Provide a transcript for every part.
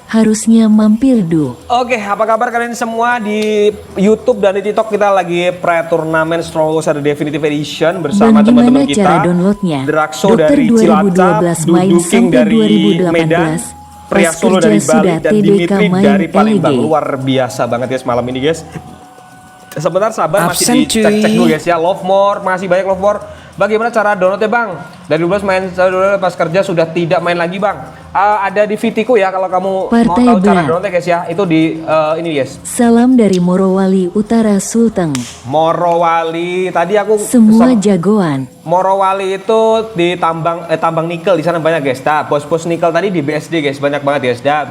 harusnya mampir du. Oke, apa kabar kalian semua di YouTube dan di TikTok? Kita lagi pre-turnamen Stronghold Definitive Edition bersama teman-teman kita. Cara downloadnya? Drakso Dokter dari 2012 Cilacap, main Dudu King sampai dari 2018. Medan, Pria Solo Kerja dari Bali, sudah dan TDK Dimitri main dari Palembang. LG. Luar biasa banget guys malam ini guys. Sebentar sabar, masih Absen, dicek-cek cuy. dulu guys ya. Love more, masih banyak love more. Bagaimana cara downloadnya bang? Dari 12 main pas kerja sudah tidak main lagi bang. Ada di Vitiku ya kalau kamu Partai mau tahu cara Berat. downloadnya guys ya. Itu di ini guys. Salam dari Morowali Utara Sulteng. Morowali. Tadi aku Semua jagoan. Morowali itu di tambang nikel di sana banyak guys. Nah, bos-bos nikel tadi di BSD guys banyak banget guys. Dan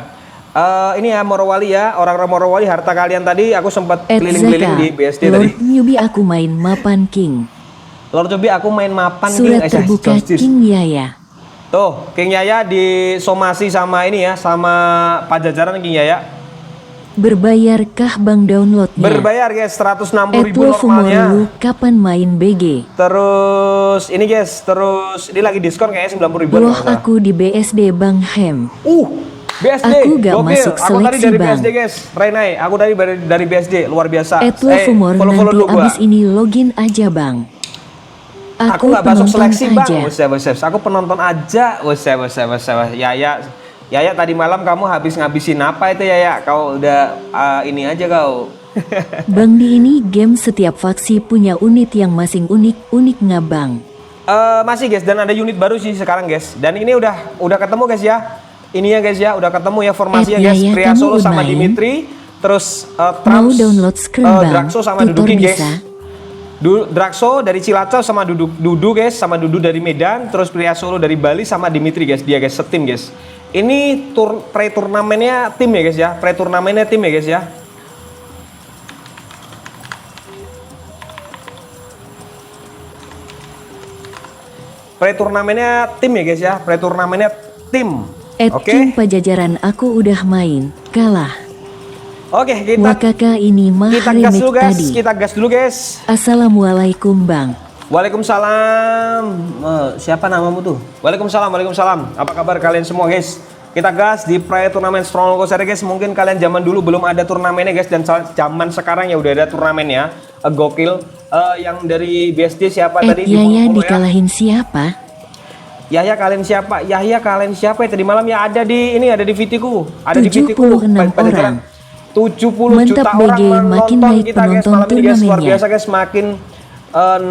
ini ya Morowali ya, orang-orang Morowali harta kalian tadi aku sempat keliling-keliling di BSD tadi. Lord Newbie aku main mapan King. Lord Jobi aku main mapan Surat King. terbuka King Yaya. Tuh, King Yaya disomasi sama ini ya, sama Pajajaran King Yaya. Berbayarkah bang downloadnya? Berbayar guys, 160.000 Etlo normalnya. Fumorulu kapan main BG? Terus ini guys, terus ini lagi diskon kayaknya 90.000. Loh aku di BSD Bang Hem. BSD, Aku gak gokil. masuk Aku tadi seleksi, dari Bang. BSD guys, Renai. Aku dari BSD, luar biasa. Etlo Fumor follow nanti dulu gua. abis ini login aja bang. Aku Aku nggak masuk penonton seleksi aja. bang, wes. Aku penonton aja, wes. Yaya tadi malam kamu ngabisin apa itu Yaya? Kau udah ini aja kau. Bang di ini game setiap faksi punya unit yang masing unik nggak bang? Masih guys, dan ada unit baru sih sekarang guys. Dan ini udah ketemu guys ya. Ini ya guys ya, udah ketemu ya formasinya guys. Yaya, Pria kamu Solo sama main? Dimitri, terus Mau Trumps, download screen bang? Drakso sama Tutor Dudu King guys. bisa? Drakso dari Cilacap sama Dudu guys, sama Dudu dari Medan, terus Pria Solo dari Bali sama Dimitri guys, dia guys setim guys. Ini pre-turnamennya tim ya guys ya, pre-turnamennya tim ya guys ya. Pre-turnamennya tim ya guys ya, pre-turnamennya tim. Oke. King Pajajaran aku udah main, kalah. Oke, kita Wakaka ini mah gas dulu remake guys, tadi. kita gas dulu guys. Assalamualaikum bang. Waalaikumsalam. Siapa namamu tuh? Waalaikumsalam. Apa kabar kalian semua guys? Kita gas di turnamen Stronghold Series guys. Mungkin kalian zaman dulu belum ada turnamennya guys, dan zaman sekarang ya udah ada turnamennya. Gokil. Yang dari BSD siapa tadi? Yaya Bengkulu ya? dikalahin siapa? Yahya kalian siapa? Yahya kalian siapa ya? Tadi malam ya ada di ini, ada di Vitiku. Ada di 76 Vitiku. orang. 70 Mantap juta BG, orang makin menonton naik kita guys penonton malam ini guys. Luar turnamennya. biasa guys, makin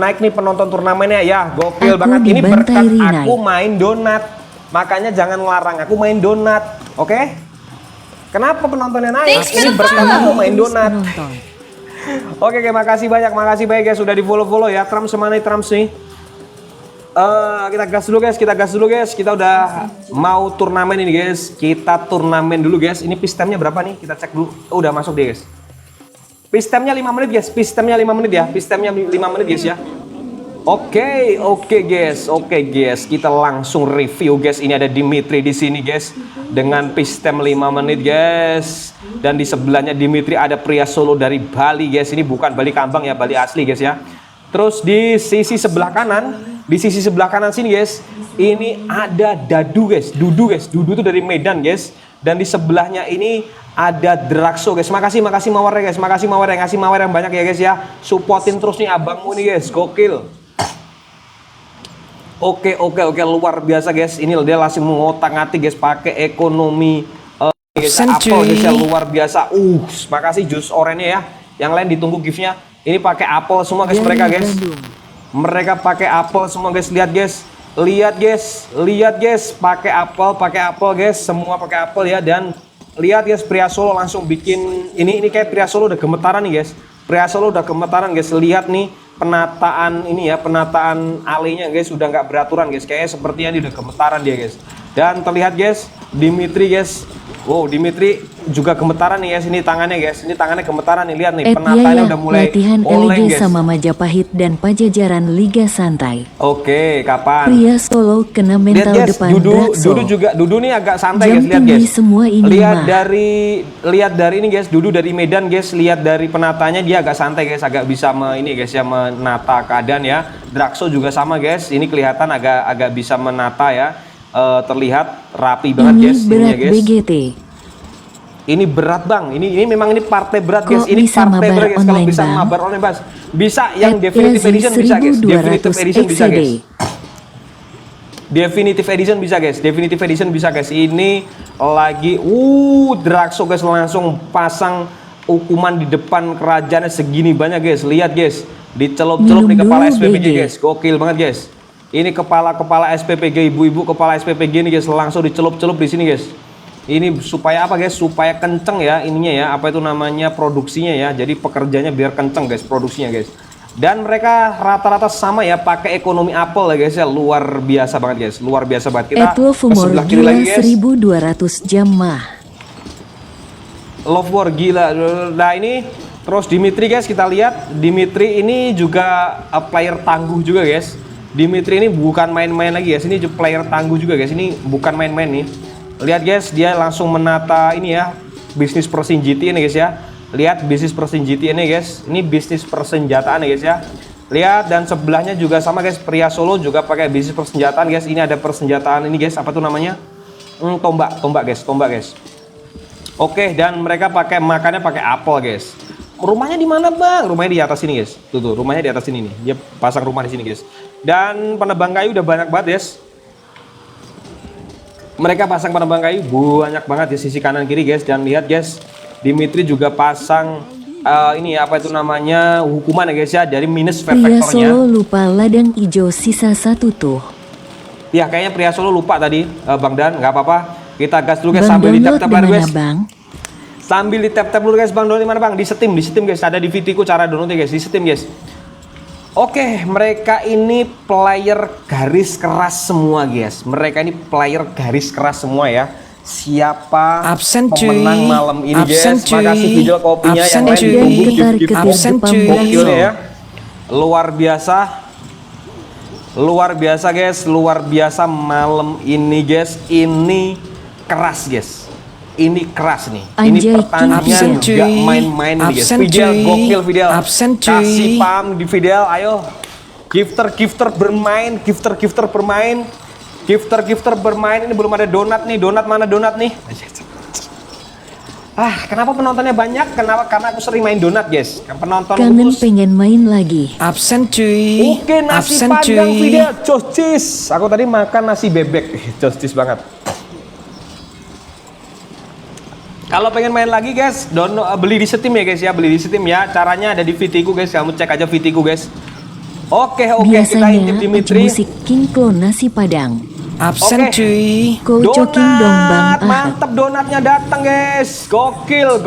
naik nih penonton turnamennya ya. Gokil Aku banget. Ini dibantai berkat Rinai. aku main donat. Makanya jangan larang aku main donat. Oke? Kenapa penontonnya naik? Ini berkat aku main donat. Penonton. Oke, makasih banyak guys sudah di follow ya. Trumps mana nih Trumps nih? Kita gas dulu guys. Kita udah mau turnamen ini guys. Kita turnamen dulu guys. Ini pistemnya berapa nih? Kita cek dulu. Udah masuk deh guys. Pistemnya 5 menit guys. Pistemnya 5 menit ya. Pistemnya 5 menit guys ya. Oke guys. Kita langsung review guys. Ini ada Dimitri di sini guys. Dengan pistem 5 menit guys. Dan di sebelahnya Dimitri ada Pria Solo dari Bali guys. Ini bukan Bali Kambang ya, Bali asli guys ya. Terus di sisi sebelah kanan sini guys, ini ada Dudu guys. Dudu itu dari Medan guys. Dan di sebelahnya ini ada Drakso guys. Makasih Mawar guys. Makasih Mawar yang ngasih Mawar yang banyak ya guys ya. Supportin terus nih abangmu nih guys. Gokil. Oke, luar biasa guys. Ini dia langsung mengotak-ngatik guys pakai ekonomi guys. Apel guys ya, luar biasa. Makasih jus oranye ya. Yang lain ditunggu gift-nya. Ini pakai apel semua guys mereka guys. Mereka pakai apel semua guys. Lihat guys. Pakai apel guys. Semua pakai apel ya. Dan lihat guys, Pria Solo langsung bikin ini kayak Pria Solo udah gemetaran nih guys. Pria Solo udah gemetaran guys. Lihat nih penataan ini ya, penataan alenya guys udah nggak beraturan guys. Kayaknya sepertinya dia udah gemetaran dia guys. Dan terlihat guys, Dimitri guys. Wow, Dimitri juga gemetaran nih guys. Ini tangannya guys. Ini tangannya gemetaran nih. Lihat nih penataannya udah mulai latihan oleng LG guys. sama Majapahit dan Pajajaran Liga Santai. Oke, kapan? Pria Solo kena mental Lihat guys, depan Dudu Drakso. juga. Dudu nih agak santai Jam guys. Lihat tinggi guys. semua ini Lihat mah. dari ini guys. Dudu dari Medan guys. Lihat dari penatanya dia agak santai guys. Agak bisa ini guys ya, menata keadaan ya. Drakso juga sama guys. Ini kelihatan agak bisa menata ya. Terlihat rapi banget Ini guys. berat Ininya, guys. BGT. Ini berat bang, ini memang ini partai berat Kok guys, ini bisa partai mabar berat guys. Kalau online, bisa Bang? mabar online bang, bisa yang At definitive Lazy edition bisa guys, 1200 definitive edition bisa XCD. guys, definitive edition bisa guys, definitive edition bisa guys. Ini lagi, Draxo guys langsung pasang hukuman di depan kerajaannya segini banyak guys, lihat guys, dicelup-celup di Minum kepala dulu, SPPG BG. guys, gokil banget guys. Ini kepala SPPG, ibu-ibu kepala SPPG ini guys langsung dicelup-celup di sini guys. Ini supaya apa guys? Supaya kenceng ya ininya ya, apa itu namanya, produksinya ya. Jadi pekerjanya biar kenceng guys produksinya guys. Dan mereka rata-rata sama ya, pakai ekonomi Apple ya guys ya. Luar biasa banget guys, luar biasa banget. Kita Etlo ke Fumor sebelah kiri gila lagi guys. 1200 jam mah. Love War gila. Nah ini terus Dimitri guys, kita lihat Dimitri ini juga player tangguh juga guys. Dimitri ini bukan main-main lagi guys, ini player tangguh juga guys. Ini bukan main-main nih. Lihat guys, dia langsung menata ini ya, bisnis persenjataan ini guys ya. Lihat bisnis persenjataan ini guys. Ini bisnis persenjataan ya guys ya. Lihat, dan sebelahnya juga sama guys, pria Solo juga pakai bisnis persenjataan guys. Ini ada persenjataan ini guys, apa tuh namanya? Tombak guys. Oke, dan mereka pakai makannya pakai apel guys. Rumahnya di mana bang? Rumahnya di atas sini guys. Tuh, rumahnya di atas sini nih. Dia pasang rumah di sini guys. Dan penebang kayu udah banyak banget guys. Mereka pasang penebang kayu banyak banget di sisi kanan kiri guys. Dan lihat guys, Dimitri juga pasang ini apa itu namanya, hukuman ya guys ya, dari minus Pria vektornya. Solo lupa ladang hijau sisa satu tuh. Ya kayaknya pria Solo lupa tadi Bang Dan, nggak apa-apa. Kita gas dulu guys, Bang sambil di download tap-tap di mana guys. bang? Sambil di tap-tap dulu guys, Bang download di mana bang? Di Steam guys, ada di Vitiku cara downloadnya guys, di Steam guys. Oke, mereka ini player garis keras semua guys. Mereka ini player garis keras semua ya. Siapa Absen, pemenang cuy. malam ini Absen, guys? Makasih cuy. video kopinya Absen, yang lain cuy. ditunggu Ketar-ketir Absen, depan cuy. gokil bakso. ya. Luar biasa. Luar biasa guys, luar biasa malam ini guys. Ini keras guys. Ini keras nih. Ini Anjay, pertandingan Absen, juga cuy. main-main nih guys. Absen, Fidel, cuy. gokil Fidel. Absen, cuy. Kasih paham di Fidel, ayo. Gifter bermain, gifter bermain. Gifter bermain, ini belum ada donat nih. Donat mana donat nih? Kenapa penontonnya banyak? Kenapa? Karena aku sering main donat guys. Penonton Kangen khusus. pengen main lagi. Absen cuy. Oke, nasi Absen padang cuy. Fidel, jocis. Aku tadi makan nasi bebek, jocis banget. Kalau pengen main lagi guys, beli di Steam ya guys ya, beli di Steam ya. Caranya ada di Vitiku guys, kamu cek aja Vitiku guys. Oke, kita Biasanya intip Dimitri. musik King Clone nasi padang. Absen Oke. cuy. Kocoking dong bang Ahad. Mantep donatnya datang guys, gokil.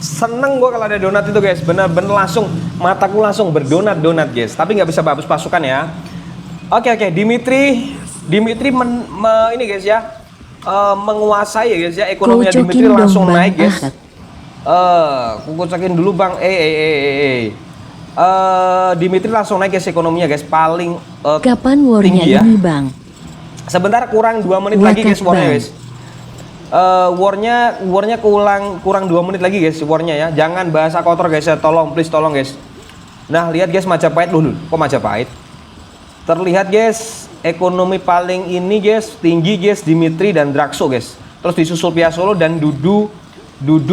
Seneng gue kalau ada donat itu guys, bener-bener langsung mataku langsung berdonat guys. Tapi nggak bisa bagus pasukan ya. Oke, Dimitri ini guys ya, menguasai ya guys ya, ekonominya Kocokin Dimitri dong, langsung Bang naik guys. Ahad. Kocokin dulu bang, Dimitri langsung naik guys ekonominya guys, paling Kapan warnya tinggi ya. ini bang? Sebentar, kurang 2 menit Wakat lagi guys warnya bang. guys. Warnya kurang 2 menit lagi guys warnya ya. Jangan bahasa kotor guys ya, tolong guys. Nah lihat guys, Majapahit dulu. Kok Majapahit? Terlihat guys, ekonomi paling ini guys tinggi guys, Dimitri dan Draxo guys. Terus disusul Pia Solo dan Dudu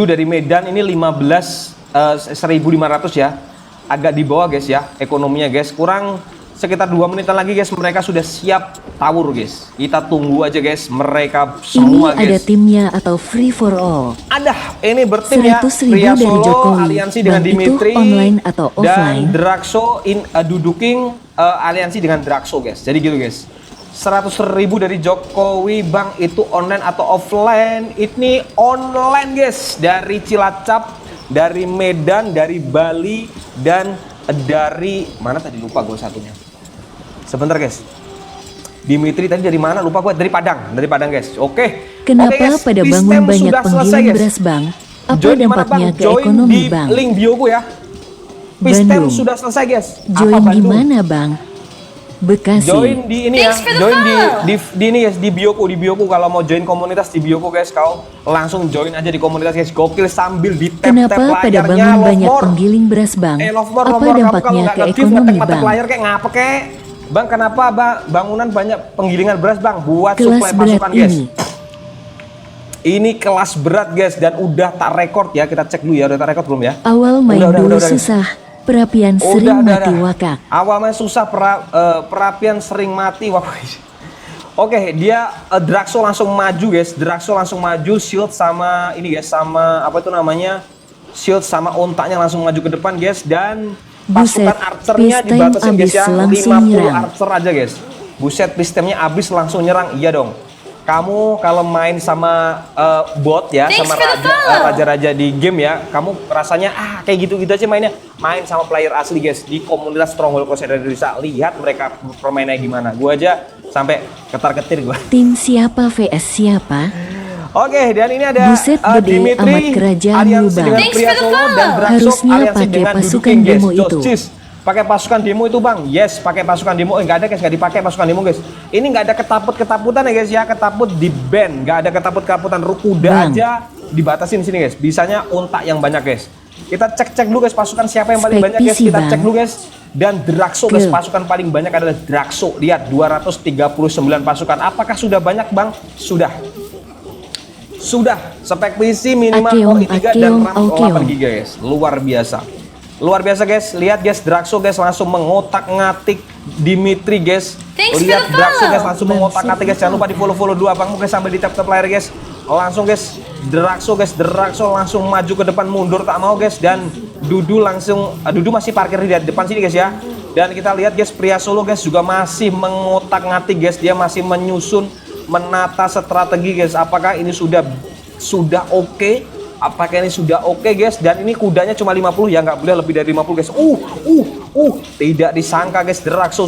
dari Medan ini 1.500 ya. Agak di bawah guys ya ekonominya guys. Kurang sekitar 2 menitan lagi guys, mereka sudah siap tawur guys. Kita tunggu aja guys, mereka semua Ini ada guys. timnya atau free for all? Ada, ini bertim ya. 100.000 Pria dari Solo Jokowi. aliansi dengan Bang, itu Dimitri online atau offline? dan Draxo Duduking aliansi dengan Draxo guys. Jadi gitu guys. 100.000 dari Jokowi bang, itu online atau offline? Ini online guys, dari Cilacap, dari Medan, dari Bali, dan dari mana tadi, lupa gue satunya. Sebentar guys. Dimitri tadi dari mana? Lupa gue, dari Padang guys. Oke. Kenapa Oke, guys, pada bangun Pistem banyak sudah selesai, penggiling guys. beras bang? Apa Join di mana, dampaknya Bang? ke Join ekonomi di bang? link bioku ya. Pistem Bandung. sudah selesai guys. Join Apa di Bandung? mana bang? Bekasi. Join di ini ya. Join di ini guys, di bioku kalau mau join komunitas di bioku guys, kau langsung join aja di komunitas guys. Gokil sambil di tap Kenapa pada layarnya. bangun Love banyak more. penggiling beras bang? Love more, Apa kamu kalau dampaknya nggak ke nge-give, ekonomi ngetek-ngetek bang? layar kayak ngapa kek? Bang, kenapa bangunan banyak penggilingan beras bang? Buat Kelas suplai berat pasukan guys. ini. Ini kelas berat guys, dan udah tak rekord ya. Kita cek dulu ya, udah tak rekord belum ya? Awal main dulu udah. susah, perapian sering mati wakak. Awalnya susah, perapian sering mati wakak. Oke, dia Draxo langsung maju guys. Draxo langsung maju, shield sama ini guys, sama apa itu namanya? Shield sama ontaknya langsung maju ke depan guys, dan Buset, pasukan archernya peacetime dibatasin guys abis ya. langsung 50 nyerang. archer aja guys. Buset, peacetime-nya abis langsung nyerang. Iya dong. Kamu kalau main sama bot ya, sama raja-raja di game ya, kamu rasanya kayak gitu-gitu aja mainnya. Main sama player asli guys di komunitas Stronghold Crusader Indonesia. Lihat mereka permainnya gimana. Gua aja sampai ketar-ketir gua. Tim siapa vs siapa? Oke, dan ini ada Buset gede Dimitri amat kerajaan aliansi lu, dengan Bang. Pria Solo dan Draxo Harusnya aliansi pakai dengan pasukan Duduking, guys. demo itu. Josis. Pakai pasukan demo itu bang, yes pakai pasukan demo, nggak ada guys, nggak dipakai pasukan demo guys. Ini nggak ada ketaput-ketaputan ya guys ya, ketaput di ban, nggak ada ketaput-ketaputan, kuda aja dibatasin di sini guys. Bisanya unta yang banyak guys. Kita cek dulu guys pasukan siapa yang paling banyak guys, kita cek dulu guys. Dan Draxo guys, pasukan paling banyak adalah Draxo. Lihat 239 pasukan. Apakah sudah banyak bang? Sudah. Spek PC minimal Core i3 dan RAM 8 GB guys. Luar biasa. Luar biasa guys, lihat guys, Draxo guys langsung mengotak-ngatik Dimitri guys. Lihat Draxo guys langsung mengotak-ngatik guys. Jangan lupa di follow dulu abangmu guys sambil di tap layar guys. Langsung guys, Draxo langsung maju ke depan, mundur tak mau guys. Dan Dudu masih parkir di depan sini guys ya. Dan kita lihat guys, Pria Solo guys juga masih mengotak-ngatik guys. Dia masih menyusun, menata strategi guys. Apakah ini sudah oke? Apakah ini sudah oke guys? Dan ini kudanya cuma 50 ya, nggak boleh lebih dari 50 guys. Tidak disangka guys, Draxo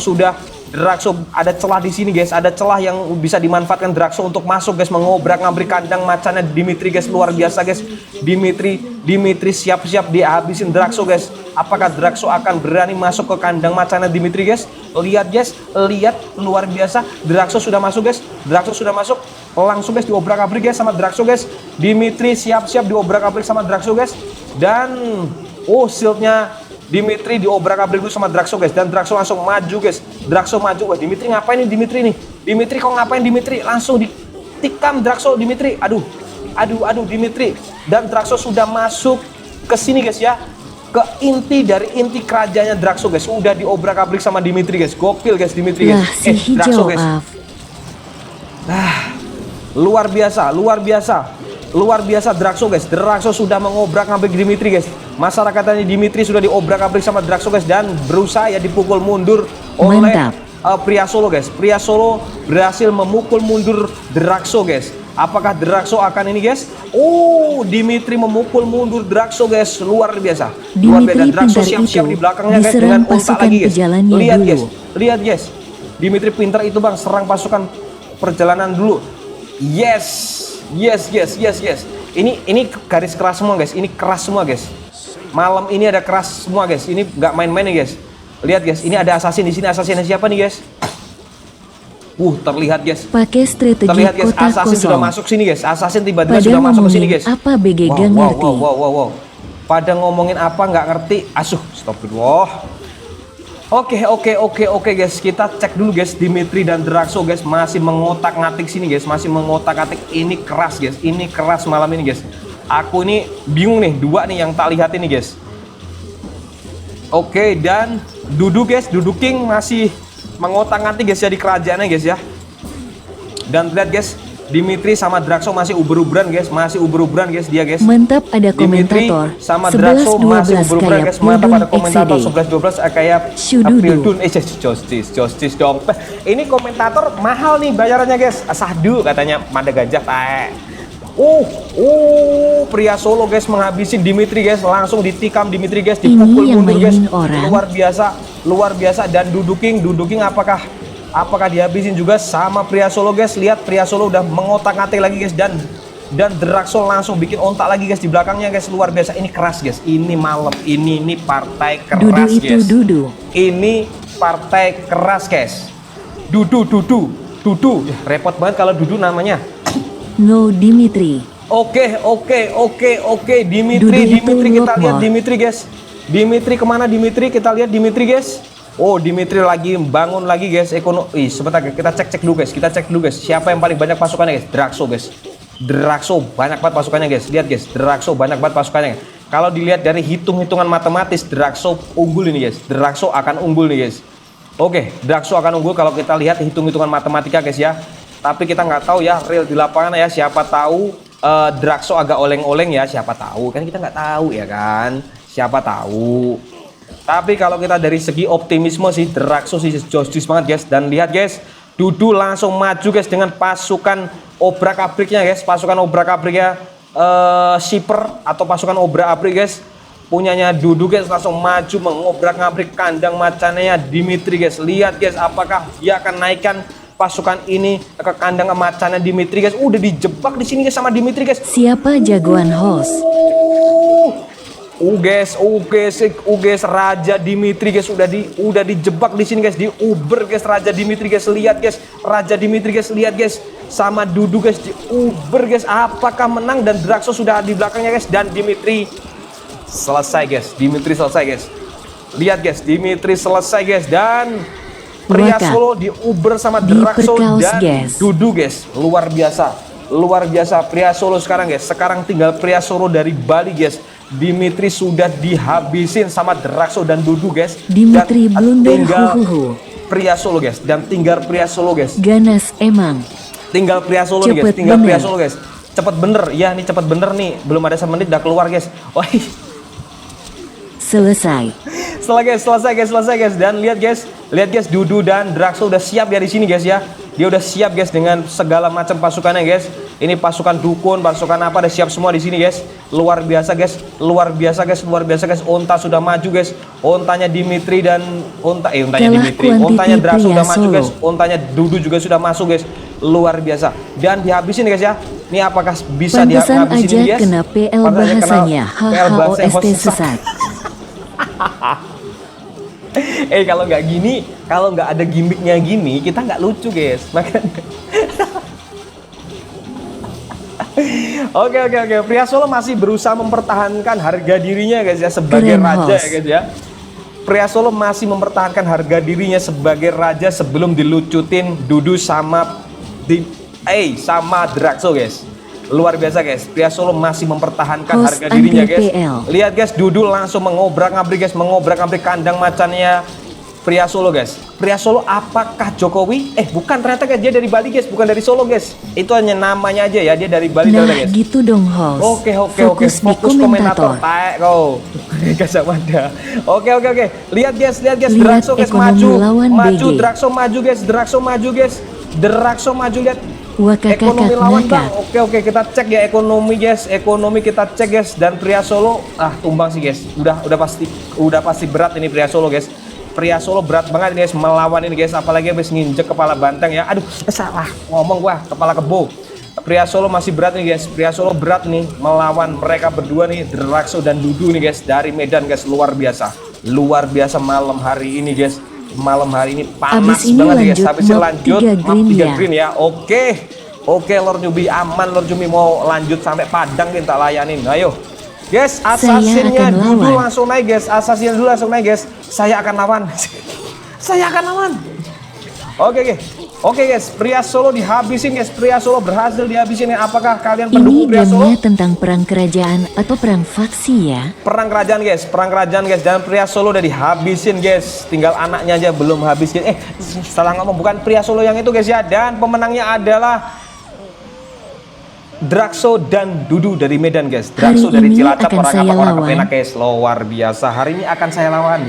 ada celah di sini guys, ada celah yang bisa dimanfaatkan Draxo untuk masuk guys, mengobrak-ngabrik kandang macannya Dimitri guys. Luar biasa guys, Dimitri siap-siap dihabisin Draxo guys. Apakah Draxo akan berani masuk ke kandang macannya Dimitri guys? Lihat guys, luar biasa, Draxo sudah masuk guys, langsung guys diobrak-abrik guys sama Draxo guys. Dimitri siap-siap diobrak-abrik sama Draxo guys. Dan shieldnya Dimitri diobrak-abrik dulu sama Draxo guys. Dan Draxo langsung maju guys. Draxo maju. Wah, Dimitri ngapain nih Dimitri nih? Dimitri kok ngapain Dimitri? Langsung ditikam Draxo Dimitri. Aduh Dimitri. Dan Draxo sudah masuk ke sini guys ya. Ke inti kerajaannya Draxo guys. Udah diobrak-abrik sama Dimitri guys. Gokil guys Dimitri guys. Draxo guys. Luar biasa Draxo guys. Draxo sudah mengobrak-abrik Dimitri guys. Masyarakatnya Dimitri sudah diobrak-abrik sama Draxo guys, dan berusaha ya dipukul mundur oleh Pria Solo guys. Pria Solo berhasil memukul mundur Draxo guys. Apakah Draxo akan ini guys? Dimitri memukul mundur Draxo guys. Luar biasa. Draxo siap-siap di belakangnya guys dengan unta lagi guys. Lihat guys. Dimitri pintar itu bang, serang pasukan perjalanan dulu. Yes. Ini garis keras semua guys. Ini keras semua guys. Malam ini ada keras semua guys. Ini nggak main-main nih guys. Lihat guys, ini ada assassin di sini. Assassinnya siapa nih guys? Terlihat guys. Pakai strategi terlihat guys, kota assassin kosong. sudah masuk sini guys. Assassin tiba-tiba sudah masuk ke sini guys. Apa BG gak ngerti? Wow. Pada ngomongin apa nggak ngerti. Astagfirullah. Oke guys, kita cek dulu guys. Dimitri dan Draxo guys masih mengotak-ngatik sini guys, ini keras guys, ini keras malam ini guys. Aku ini bingung nih, dua nih yang tak lihat ini guys. Oke, dan Duduking masih mengotak-ngatik guys ya di kerajaannya guys ya. Dan lihat guys, Dimitri sama Draxo masih uber-uberan guys, dia guys. Mantap, ada Dimitri komentator. sama Draxo masih uber-uberan guys. Mantap, ada komentator 11-12 kayak Pildun. Justice dong. Ini komentator mahal nih bayarannya guys. Sahdu katanya, mada gajah tae. Pria Solo guys menghabisi Dimitri guys, langsung ditikam Dimitri guys, dipukul mundur guys. Luar biasa. Dan Duduking apakah dihabisin juga sama Pria Solo guys? Lihat, Pria Solo udah mengotak-ngatik lagi guys, dan Draxo langsung bikin ontak lagi guys di belakangnya guys. Luar biasa, ini keras guys. Ini malam ini partai keras guys. Ini partai keras guys. Dudu. Ya, repot banget kalau Dudu namanya. No Dimitri. Oke. Dimitri kita lihat Dimitri guys. Dimitri kemana Dimitri? Kita lihat Dimitri guys. Dimitri lagi bangun lagi guys. Sebentar kita cek dulu guys. Siapa yang paling banyak pasukannya guys? Draxo guys. Drakso banyak banget pasukannya guys. Lihat guys, Drakso banyak banget pasukannya. Kalau dilihat dari hitung-hitungan matematis, Drakso unggul ini guys. Drakso akan unggul nih guys. Oke, Drakso akan unggul kalau kita lihat hitung-hitungan matematika guys ya. Tapi kita nggak tahu ya real di lapangan ya. Siapa tahu Drakso agak oleng-oleng ya. Siapa tahu kan kita nggak tahu ya kan. Siapa tahu. Tapi kalau kita dari segi optimisme sih, Drakso sih jojus banget guys. Dan lihat guys, Dudu langsung maju guys dengan pasukan obrak-abriknya guys, pasukan obrak-abriknya Shipper atau pasukan obrak-abrik guys, punyanya Dudu guys, langsung maju mengobrak-abrik kandang macannya Dimitri guys. Lihat guys, apakah dia akan naikkan pasukan ini ke kandang macannya Dimitri guys. Udah dijebak di sini guys sama Dimitri guys. Siapa jagoan host? Guys, Raja Dimitri guys udah dijebak di sini guys, di Uber guys Raja Dimitri guys. Lihat guys, Raja Dimitri guys, lihat guys, sama Dudu guys di Uber guys. Apakah menang? Dan Drakso sudah di belakangnya guys, dan Dimitri selesai guys. Dimitri selesai guys. Lihat guys, Dimitri selesai guys, dan pria Solo di Uber sama Drakso dan guys. Dudu guys. Luar biasa. Luar biasa pria Solo sekarang guys. Sekarang tinggal pria Solo dari Bali guys. Dimitri sudah dihabisin sama Drakso dan Dudu guys. Dimitri dan blunder tinggal pria Solo guys. Dan tinggal pria Solo guys. Ganas emang. Tinggal pria Solo nih guys. Tinggal pria Solo guys. Cepet bener. Ya nih cepet bener nih. Belum ada semenit udah keluar guys. Wah. Selesai. Selesai guys. Dan lihat guys, Dudu dan Drakso udah siap ya di sini guys ya. Dia udah siap guys dengan segala macam pasukannya guys. Ini pasukan dukun, pasukan apa udah siap semua di sini guys. Luar biasa guys. Onta sudah maju guys. Ontanya Dimitri dan ontanya Drakso sudah maju guys. Ontanya Dudu juga sudah masuk guys. Luar biasa. Dan dihabisin guys ya. Ini apakah bisa dihabisin guys? Kena PL bahasanya. HHOST sesat. Kalau nggak gini, kalau nggak ada gimmicknya gini, kita nggak lucu guys. Makanya. Oke. Pria Solo masih berusaha mempertahankan harga dirinya guys ya sebagai raja ya guys ya. Pria Solo masih mempertahankan harga dirinya sebagai raja sebelum dilucutin Dudu sama Drakso guys. Luar biasa guys, pria Solo masih mempertahankan harga dirinya guys. Lihat guys, Dudu langsung mengobrak-abrik kandang macannya pria Solo guys. Pria Solo apakah Jokowi? Bukan, ternyata guys dia dari Bali guys, bukan dari Solo guys. Itu hanya namanya aja ya, dia dari Bali guys. Gitu dong host. Oke. Fokus komentator. Taek kau. Gajah. Oke. Lihat guys, Drakso guys maju. Drakso maju guys. Lihat. Ekonomi lawan bang. Oke, kita cek ya ekonomi kita cek guys. Dan pria Solo tumbang sih guys. Udah pasti berat ini pria Solo guys. Pria Solo berat banget ini guys melawan ini guys, apalagi habis nginjek kepala banteng ya. Aduh, salah ngomong gua, kepala kebo. Pria Solo masih berat nih guys. Pria Solo berat nih melawan mereka berdua nih, Drakso dan Dudu nih guys dari Medan guys. Luar biasa malam hari ini guys. Malam hari ini panas banget guys. Habisnya lanjut 3 green ya. Oke Lord Nyubi, aman Lord Nyubi, mau lanjut sampai Padang kita layanin. Ayo guys, asasinnya dulu langsung naik guys. Saya akan lawan. Oke guys, pria Solo dihabisin guys. Pria Solo berhasil dihabisin. Apakah kalian pendukung pria Solo? Ini tentang perang kerajaan atau perang faksi ya? Perang kerajaan guys. Dan pria Solo udah dihabisin guys. Tinggal anaknya aja belum habis guys. Salah ngomong, bukan pria Solo yang itu guys ya. Dan pemenangnya adalah Drakso dan Dudu dari Medan guys. Drakso dari Cilacap, orang kepenak guys. Luar biasa. Hari ini akan saya lawan.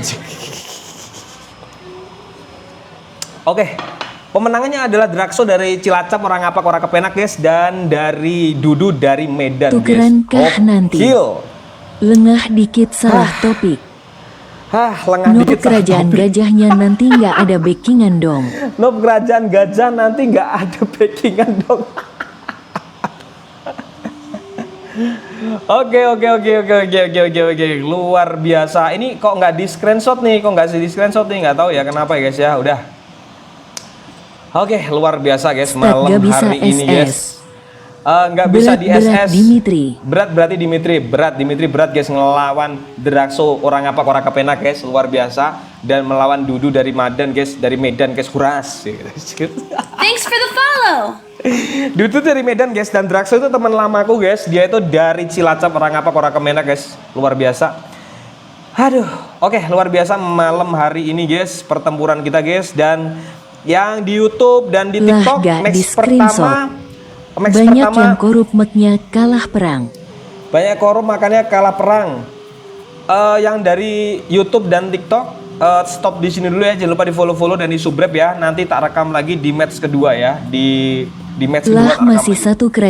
Oke. Pemenangannya adalah Drakso dari Cilacap, orang kepenak guys, dan dari Dudu dari Medan guys. Tukerankah nanti? Lengah dikit salah topik. Lengah dikit kerajaan gajahnya nanti nggak ada backingan dong. Kerajaan gajah nanti nggak ada backingan dong. Oke. Luar biasa. Ini kok nggak di screenshot nih? Nggak tahu ya kenapa ya guys ya. Udah. Oke, luar biasa guys malam hari ini guys. Nggak bisa di SS. Berat berarti Dimitri berat guys ngelawan Drakso orang kepenak guys, luar biasa, dan melawan Dudu dari Medan guys, Huras. Thanks for the follow. Dia itu dari Medan guys, dan Draxo itu teman lamaku guys. Dia itu dari Cilacap, orang apa, orang Kemenak guys. Luar biasa. Aduh, oke, luar biasa malam hari ini guys, pertempuran kita guys. Dan yang di YouTube dan di Lah, TikTok gak match di screenshot. match Banyak pertama yang korup maknya kalah perang. banyak korup makanya kalah perang. Yang dari YouTube dan TikTok stop di sini dulu ya. Jangan lupa di follow dan di subscribe ya. Nanti tak rekam lagi di match kedua ya. Di match kedua Lah tak rekam masih lagi. satu kerajaan.